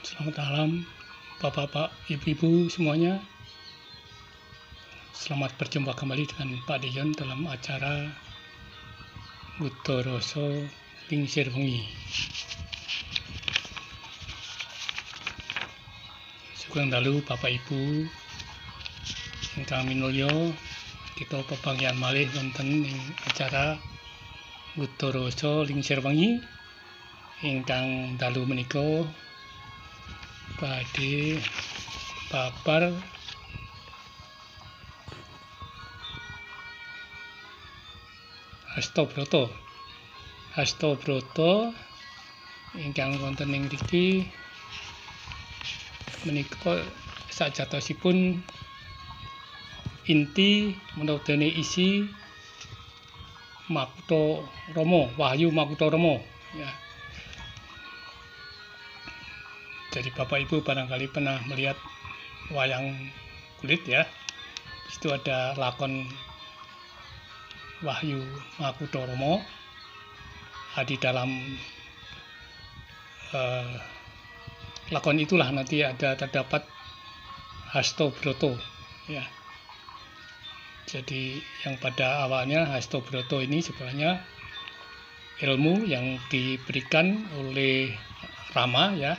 Selamat malam, Bapak-bapak, Ibu-ibu semuanya. Selamat berjumpa kembali dengan Pak Dion dalam acara Buto Roso Lingsir Wengi. Sugeng dalu Bapak Ibu ingkang minulya, kita pepanggihan malih wonten ing acara Buto Roso Lingsir Wengi ingkang dalu menika badhe babar Hasta Brata ingkang wonten ing mriki menika sajatosipun inti menodene isi Makutha Rama, Wahyu Makutha Rama ya. Jadi Bapak Ibu barangkali pernah melihat wayang kulit ya. Itu ada lakon Wahyu Makutha Rama. Di dalam lakon itulah nanti terdapat Hasta Brata ya. Jadi yang pada awalnya Hasta Brata ini sebenarnya ilmu yang diberikan oleh Rama ya,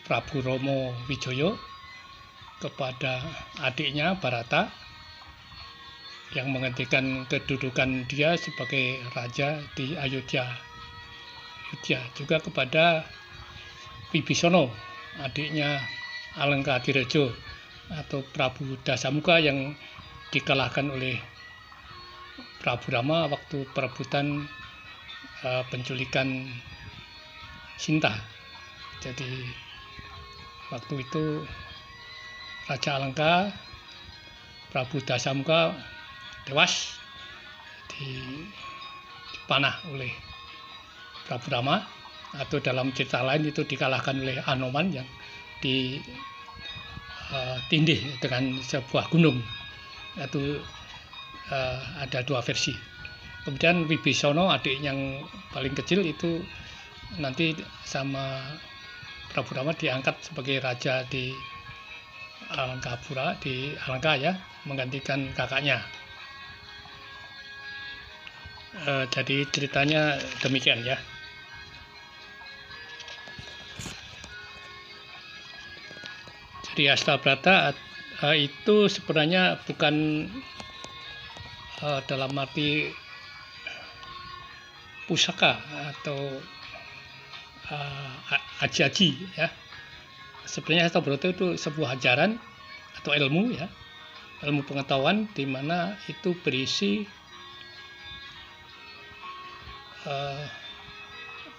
Prabu Rama Wijaya kepada adiknya Barata yang menghentikan kedudukan dia sebagai raja di Ayodhya. Juga kepada Wibisana, adiknya Alengkadiraja atau Prabu Dasamuka yang dikalahkan oleh Prabu Rama waktu perebutan penculikan Sinta. Jadi waktu itu Raja Alengka, Prabu Dasamuka tewas dipanah oleh Prabu Rama, atau dalam cerita lain itu dikalahkan oleh Anoman yang ditindih dengan sebuah gunung. Itu ada dua versi. Kemudian Wibisana, adik yang paling kecil, itu nanti sama Prabu Rama diangkat sebagai raja di Alengkapura, di Alengka ya, menggantikan kakaknya. Jadi ceritanya demikian ya. Jadi Hasta Brata itu sebenarnya bukan dalam arti pusaka atau aji-aji ya. Sebenarnya Hasta Brata itu sebuah ajaran atau ilmu ya, ilmu pengetahuan di mana itu berisi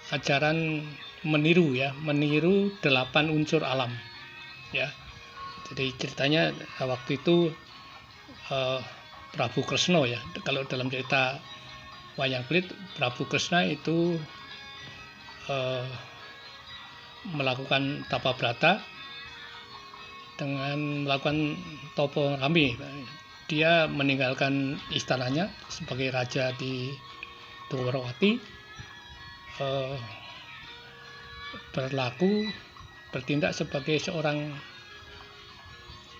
ajaran meniru 8 unsur alam ya. Jadi ceritanya waktu itu Prabu Kresna ya, kalau dalam cerita wayang kulit Prabu Kresna itu melakukan tapa brata dengan melakukan topo rami. Dia meninggalkan istananya sebagai raja di Dwarawati, bertindak sebagai seorang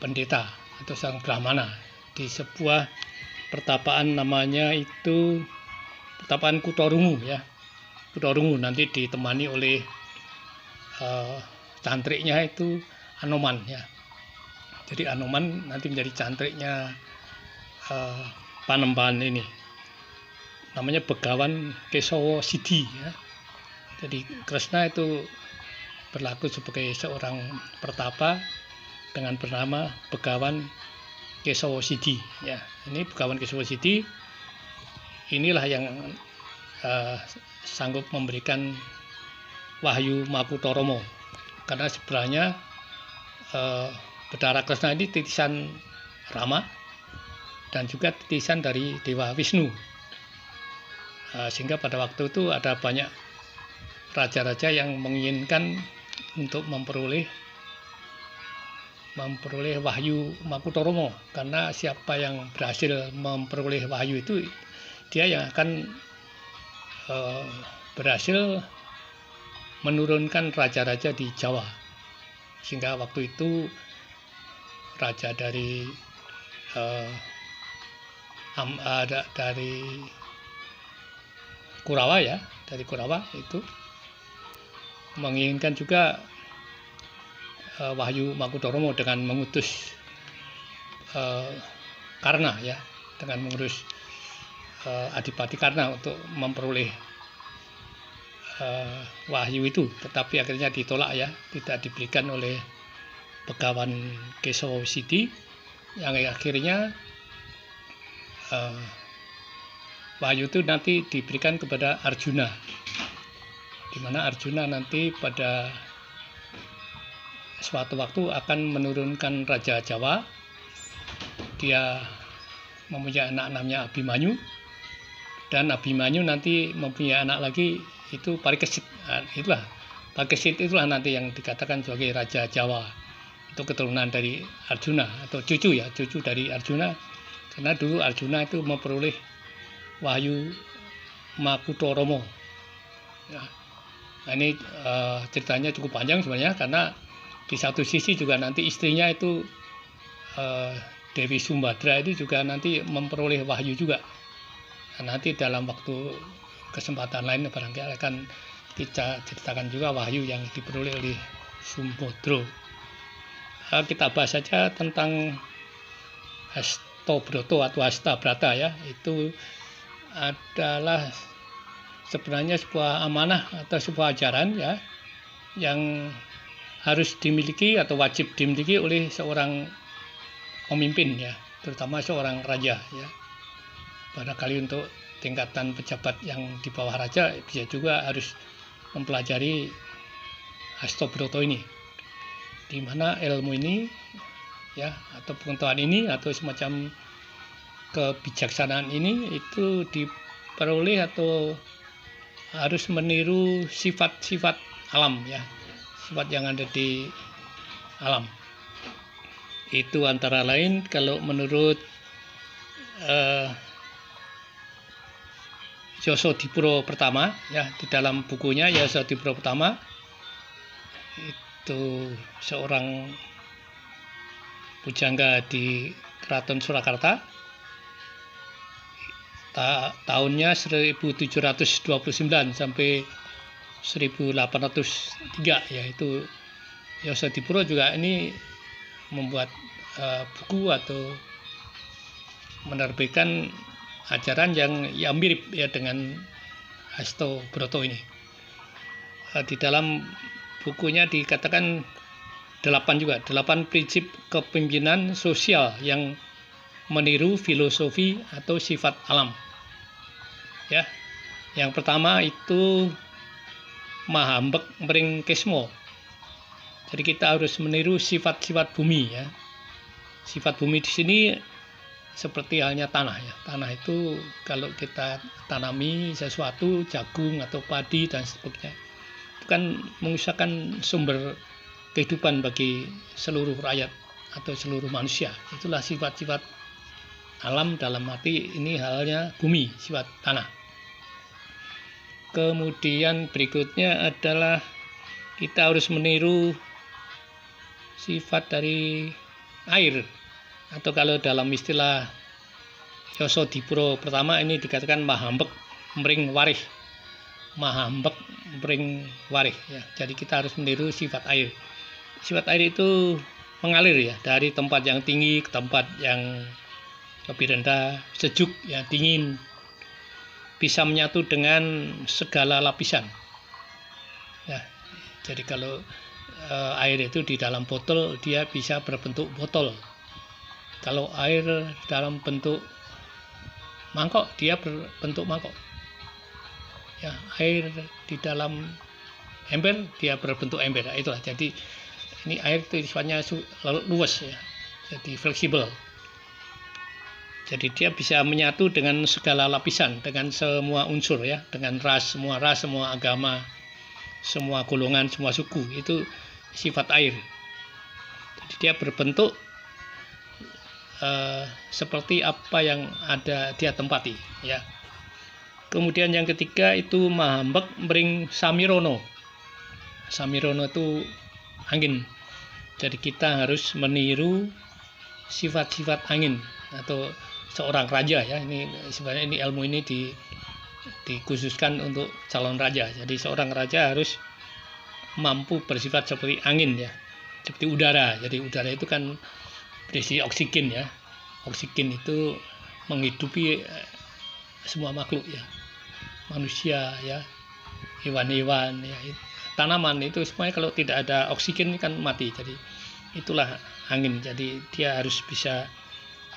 pendeta atau seorang brahmana di sebuah pertapaan, namanya itu pertapaan Kutarungu ya. Kutarungu nanti ditemani oleh cantriknya itu Anoman ya. Jadi Anoman nanti menjadi cantriknya Panembahan ini. Namanya Begawan Kesawa Sidi ya. Jadi Kresna itu berlaku sebagai seorang pertapa dengan bernama Begawan Kesawa Sidi ya. Ini Begawan Kesawa Sidi inilah yang sanggup memberikan Wahyu Makutha Rama, karena sebenarnya Bathara Kresna ini titisan Rama dan juga titisan dari Dewa Wisnu. Sehingga pada waktu itu ada banyak raja-raja yang menginginkan untuk memperoleh Wahyu Makutha Rama, karena siapa yang berhasil memperoleh wahyu itu dia yang akan berhasil menurunkan raja-raja di Jawa. sehingga waktu itu raja dari dari Kurawa ya, dari Kurawa itu menginginkan juga Wahyu Makutharomo dengan mengutus Karna ya, dengan mengurus Adipati Karna untuk memperoleh wahyu itu, tetapi akhirnya ditolak ya, tidak diberikan oleh Begawan Kesawasidi, yang akhirnya wahyu itu nanti diberikan kepada Arjuna, di mana Arjuna nanti pada suatu waktu akan menurunkan Raja Jawa. Dia mempunyai anak namanya Abimanyu, dan Abimanyu nanti mempunyai anak lagi, itu Parikesit. Nah, itulah Parikesit, itulah nanti yang dikatakan sebagai Raja Jawa. Itu keturunan dari Arjuna, atau cucu ya, cucu dari Arjuna, karena dulu Arjuna itu memperoleh wahyu Makutharomo ya. Nah, ini ceritanya cukup panjang sebenarnya, karena di satu sisi juga nanti istrinya itu Dewi Sumbadra itu juga nanti memperoleh wahyu juga. Nah, nanti dalam waktu kesempatan lain barangkali akan kita ceritakan juga wahyu yang diperoleh oleh Sumbadra. Kita bahas saja tentang Hastobroto atau Hastabrata ya. Itu adalah sebenarnya sebuah amanah atau sebuah ajaran ya, yang harus dimiliki atau wajib dimiliki oleh seorang pemimpin ya, terutama seorang raja ya. Barangkali untuk tingkatan pejabat yang di bawah raja bisa juga harus mempelajari Hastobroto ini, di mana ilmu ini ya, atau pengetahuan ini atau semacam kebijaksanaan ini itu diperoleh atau harus meniru sifat-sifat alam ya, sifat yang ada di alam. Itu antara lain kalau menurut Yasadipura pertama ya, di dalam bukunya Yasadipura pertama, itu seorang pujangga di Keraton Surakarta, tahunnya 1729 sampai 1803 ya. Itu Yasadipura juga ini membuat buku atau menerbitkan ajaran yang mirip ya dengan Hastobroto ini. Di dalam bukunya dikatakan 8 prinsip kepemimpinan sosial yang meniru filosofi atau sifat alam. Ya. Yang pertama itu mahambek mring kesmo. Jadi kita harus meniru sifat-sifat bumi ya. Sifat bumi di sini seperti halnya tanah ya. Tanah itu kalau kita tanami sesuatu, jagung atau padi dan sebagainya, itu kan mengusahakan sumber kehidupan bagi seluruh rakyat atau seluruh manusia. Itulah sifat-sifat alam, dalam arti ini halnya bumi, sifat tanah. Kemudian berikutnya adalah kita harus meniru sifat dari air, atau kalau dalam istilah Yasadipura pertama ini dikatakan mahambek mring warih. Mahambek mring warih ya. Jadi kita harus meniru sifat air. Sifat air itu mengalir ya, dari tempat yang tinggi ke tempat yang lebih rendah, sejuk ya, dingin, bisa menyatu dengan segala lapisan ya. Jadi kalau air itu di dalam botol, dia bisa berbentuk botol. Kalau air dalam bentuk mangkok, dia berbentuk mangkok ya. Air di dalam ember, dia berbentuk ember. Itulah, jadi ini air itu sifatnya luas ya, jadi fleksibel. Jadi dia bisa menyatu dengan segala lapisan, dengan semua unsur ya, dengan semua ras, semua agama, semua golongan, semua suku. Itu sifat air. Jadi dia berbentuk seperti apa yang ada dia tempati ya. Kemudian yang ketiga itu mahambek mring samirono. Samirono itu angin. Jadi kita harus meniru sifat-sifat angin atau seorang raja ya. Ini sebenarnya ini ilmu ini dikhususkan untuk calon raja. Jadi seorang raja harus mampu bersifat seperti angin ya, seperti udara. Jadi udara itu kan berisi oksigen ya. Oksigen itu menghidupi semua makhluk ya, manusia ya, hewan-hewan ya, tanaman itu semuanya kalau tidak ada oksigen kan mati. Jadi itulah angin. Jadi dia harus bisa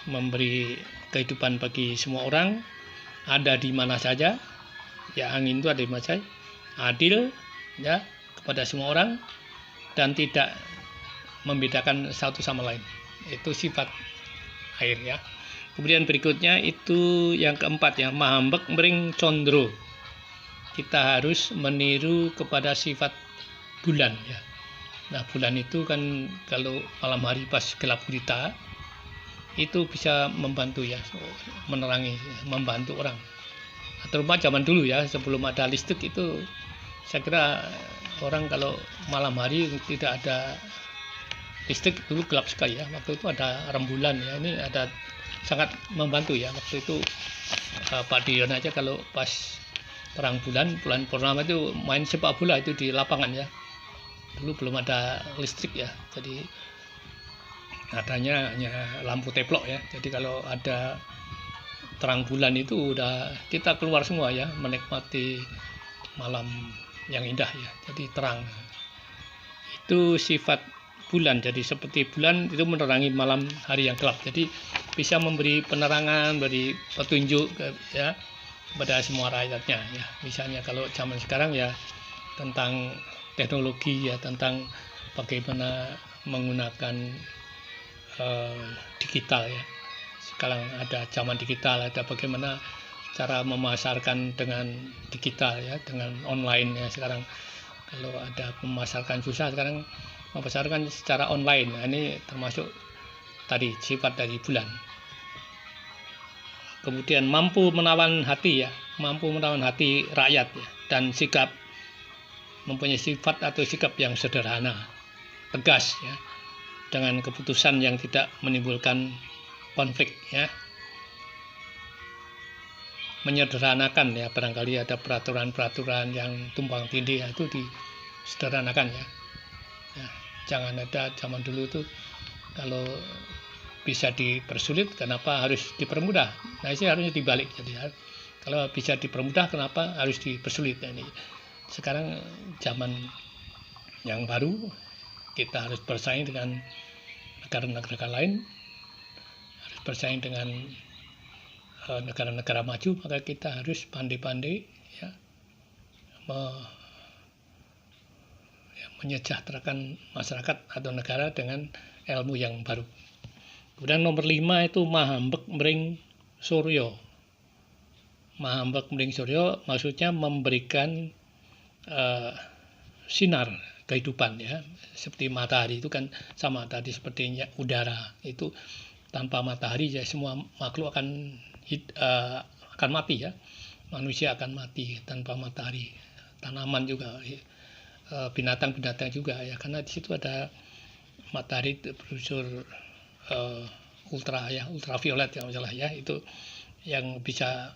memberi kehidupan bagi semua orang, ada di mana saja ya. Angin itu ada di mana saja, adil ya kepada semua orang dan tidak membedakan satu sama lain. Itu sifat air ya. Kemudian berikutnya itu yang keempat ya, mahambek mering condro. Kita harus meniru kepada sifat bulan ya. Nah, bulan itu kan kalau malam hari pas gelap gulita itu bisa membantu ya, menerangi, membantu orang. Terutama zaman dulu ya, sebelum ada listrik itu saya kira orang kalau malam hari tidak ada listrik dulu gelap sekali ya. Waktu itu ada rembulan ya, ini ada sangat membantu ya. Waktu itu Pak Dion aja kalau pas terang bulan purnama itu main sepak bola itu di lapangan ya. Dulu belum ada listrik ya, jadi adanya hanya lampu teplok ya. Jadi kalau ada terang bulan itu udah kita keluar semua ya, menikmati malam yang indah ya. Jadi terang. Itu sifat bulan. Jadi seperti bulan itu menerangi malam hari yang gelap. Jadi bisa memberi penerangan, beri petunjuk ya kepada semua rakyatnya ya. Misalnya kalau zaman sekarang ya tentang teknologi ya, tentang bagaimana menggunakan digital ya. Sekarang ada zaman digital, ada bagaimana cara memasarkan dengan digital ya, dengan online ya. Sekarang kalau ada memasarkan susah, sekarang memasarkan secara online. Nah, ini termasuk tadi sifat dari bulan. Kemudian mampu menawan hati ya, mampu menawan hati rakyat ya, dan sikap, mempunyai sifat atau sikap yang sederhana, tegas ya, dengan keputusan yang tidak menimbulkan konflik ya. Menyederhanakan ya, barangkali ada peraturan-peraturan yang tumpang tindih ya, itu disederhanakan ya. Nah, jangan ada zaman dulu itu kalau bisa dipersulit, kenapa harus dipermudah? Nah, ini harusnya dibalik. Jadi kalau bisa dipermudah, kenapa harus dipersulit? Nah, ini sekarang zaman yang baru, kita harus bersaing dengan negara-negara lain, harus bersaing dengan negara-negara maju, maka kita harus pandai-pandai ya, menyejahterakan masyarakat atau negara dengan ilmu yang baru. Kemudian nomor 5 itu mahambek mring suryo. Mahambek mring suryo maksudnya memberikan sinar kehidupan ya, seperti matahari itu kan sama tadi, seperti udara itu tanpa matahari ya semua makhluk akan mati ya. Manusia akan mati tanpa matahari, tanaman juga, binatang-binatang juga ya, karena di situ ada matahari berunsur ultraviolet yang salah ya, itu yang bisa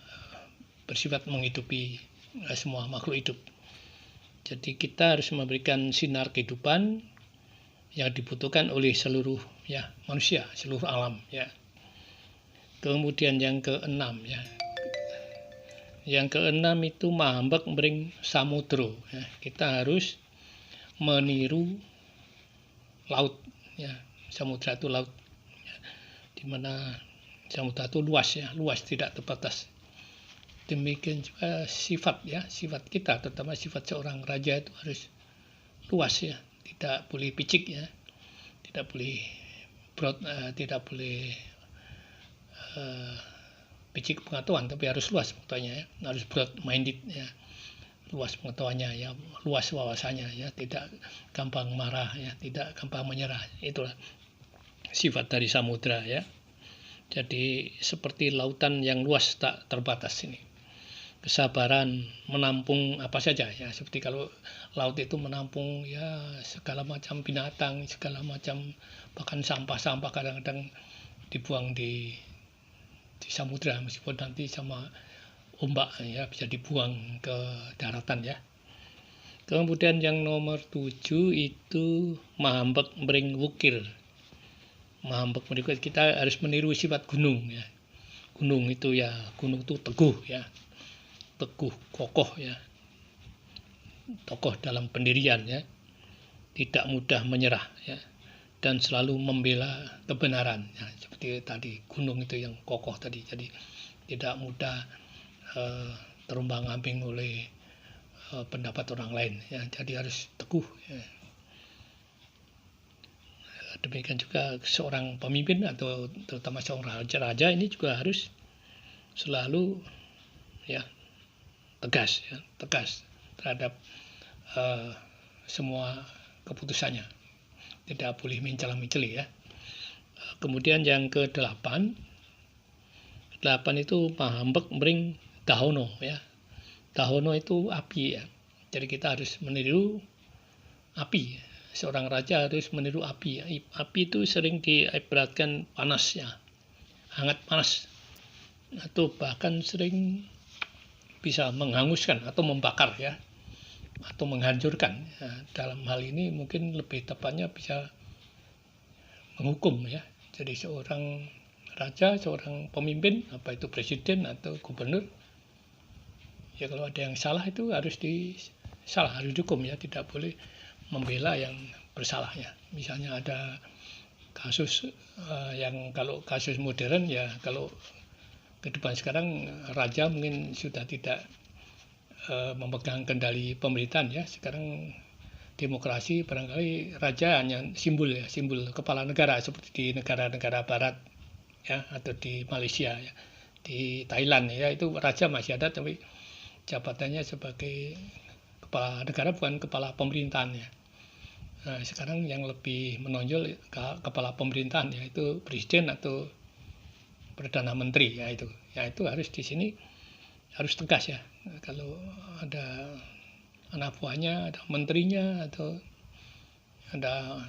bersifat menghidupi semua makhluk hidup. Jadi kita harus memberikan sinar kehidupan yang dibutuhkan oleh seluruh ya manusia, seluruh alam ya. Kemudian yang keenam ya. Yang keenam itu mahambek mring samudro ya. Kita harus meniru laut ya. Samudra itu laut ya, di mana samudra itu luas ya, luas tidak terbatas. Demikian juga sifat ya, sifat kita, terutama sifat seorang raja itu harus luas ya, tidak boleh picik ya, tidak boleh tidak boleh picik pengetahuan, tapi harus luas pengetahuannya ya, harus broad minded ya, luas pengetahuannya ya, luas wawasannya ya, tidak gampang marah ya, tidak gampang menyerah. Itulah sifat dari samudra ya. Jadi seperti lautan yang luas tak terbatas ini. kesabaran menampung apa saja ya, seperti kalau laut itu menampung ya segala macam binatang, segala macam, bahkan sampah-sampah kadang-kadang dibuang di samudra meskipun nanti sama ombak ya bisa dibuang ke daratan ya. Kemudian yang nomor 7 itu mahambek mering wukir. Mahambek mering wukir, kita harus meniru sifat gunung ya. Gunung itu teguh ya, teguh, kokoh ya, tokoh dalam pendirian ya, tidak mudah menyerah ya, dan selalu membela kebenaran ya, seperti tadi gunung itu yang kokoh tadi, jadi tidak mudah terombang-ambing oleh pendapat orang lain ya, jadi harus teguh ya. Demikian juga seorang pemimpin atau terutama seorang raja ini juga harus selalu ya tegas terhadap semua keputusannya, tidak boleh mencela-menceli ya. Kemudian yang ke-8 itu mahambek mering dahono ya. Dahono itu api ya. Jadi kita harus meniru api. Seorang raja harus meniru api. Api itu sering diibaratkan panas ya, hangat panas, atau bahkan sering bisa menghanguskan atau membakar ya, atau menghancurkan ya. Dalam hal ini mungkin lebih tepatnya bisa menghukum ya. Jadi seorang raja, seorang pemimpin, apa itu presiden atau gubernur ya, kalau ada yang salah itu harus dihukum ya, tidak boleh membela yang bersalah ya. Misalnya ada kasus yang kalau kasus modern ya, kalau ke depan sekarang raja mungkin sudah tidak memegang kendali pemerintahan ya. Sekarang demokrasi, barangkali raja hanya simbol ya, simbol kepala negara seperti di negara-negara barat ya, atau di Malaysia ya, di Thailand ya, itu raja masih ada tapi jabatannya sebagai kepala negara, bukan kepala pemerintahan ya. Nah, sekarang yang lebih menonjol kepala pemerintahan yaitu presiden atau perdana menteri ya, itu harus di sini harus tegas ya. Kalau ada anak buahnya, ada menterinya, atau ada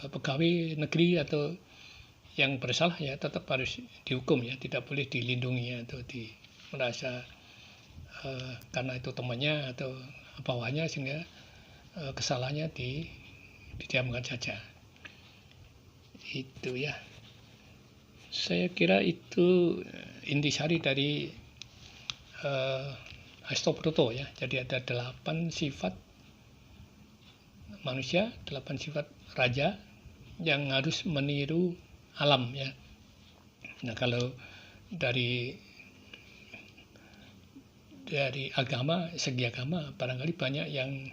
pegawai negeri atau yang bersalah ya, tetap harus dihukum ya, tidak boleh dilindungi atau merasa karena itu temannya atau bawahnya sehingga kesalahannya didiamkan saja. Itu ya, saya kira itu intisari dari Hastopruto ya. Jadi ada 8 sifat manusia, 8 sifat raja yang harus meniru alam ya. Nah, kalau dari agama, segi agama barangkali banyak yang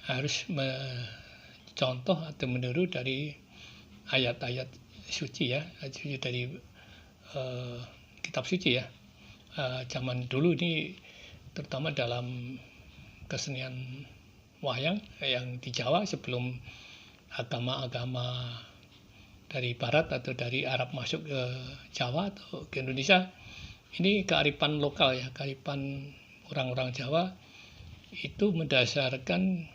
harus mencontoh atau meniru dari ayat-ayat suci ya, dari kitab suci ya. Zaman dulu ini terutama dalam kesenian wayang yang di Jawa, sebelum agama-agama dari barat atau dari Arab masuk ke Jawa atau ke Indonesia, ini kearifan lokal ya, kearifan orang-orang Jawa itu mendasarkan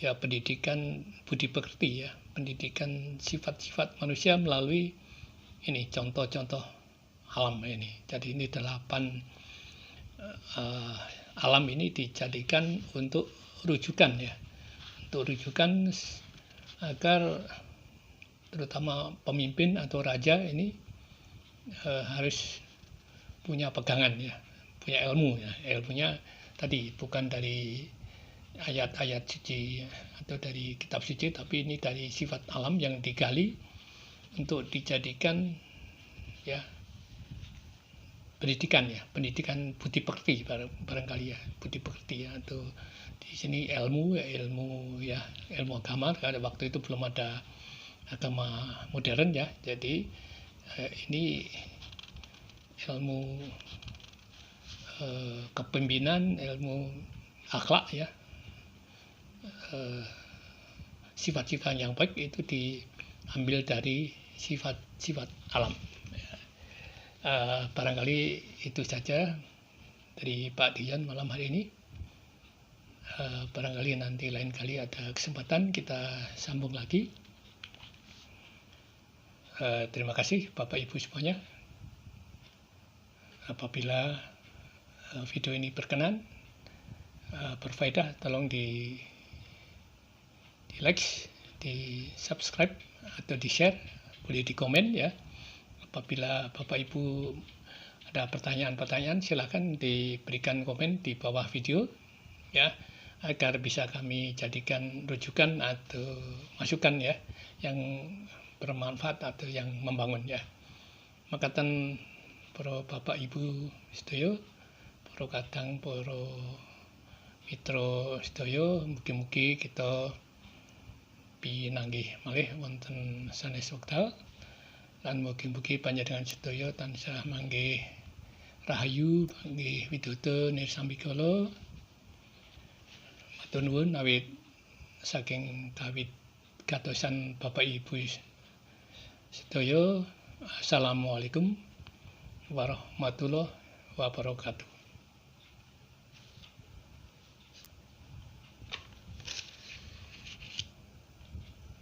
ya pendidikan budi pekerti ya, pendidikan sifat-sifat manusia melalui ini contoh-contoh alam ini. Jadi ini 8 alam ini dijadikan untuk rujukan ya, untuk rujukan agar terutama pemimpin atau raja ini harus punya pegangan ya, punya ilmu ya. Ilmunya tadi bukan dari ayat-ayat suci atau dari kitab suci, tapi ini dari sifat alam yang digali untuk dijadikan ya pendidikan budi pekerti barangkali ya, budi pekerti ya, atau di sini ilmu agama. Karena waktu itu belum ada agama modern ya, jadi ini ilmu kepemimpinan, ilmu akhlak ya, sifat-sifat yang baik itu diambil dari sifat-sifat alam. Barangkali itu saja dari Pak Dian malam hari ini. Barangkali nanti lain kali ada kesempatan kita sambung lagi. Terima kasih Bapak Ibu semuanya. Apabila video ini berkenan, berfaedah, tolong di like, di subscribe atau di share, boleh di komen ya. Apabila Bapak Ibu ada pertanyaan-pertanyaan, silakan diberikan komen di bawah video ya, agar bisa kami jadikan rujukan atau masukan ya yang bermanfaat atau yang membangun ya. Makatan para Bapak Ibu sedaya, para kadang para mitra sedaya, mugi-mugi kita pinanggih malih wonten sanes wekdal, lan mugi-mugi panjenengan sedaya tansah manggih rahayu, manggih widodo nirsambikala. Matur nuwun awit saking kawit gatosan Bapak Ibu sedaya. Assalamualaikum warahmatullahi wabarakatuh.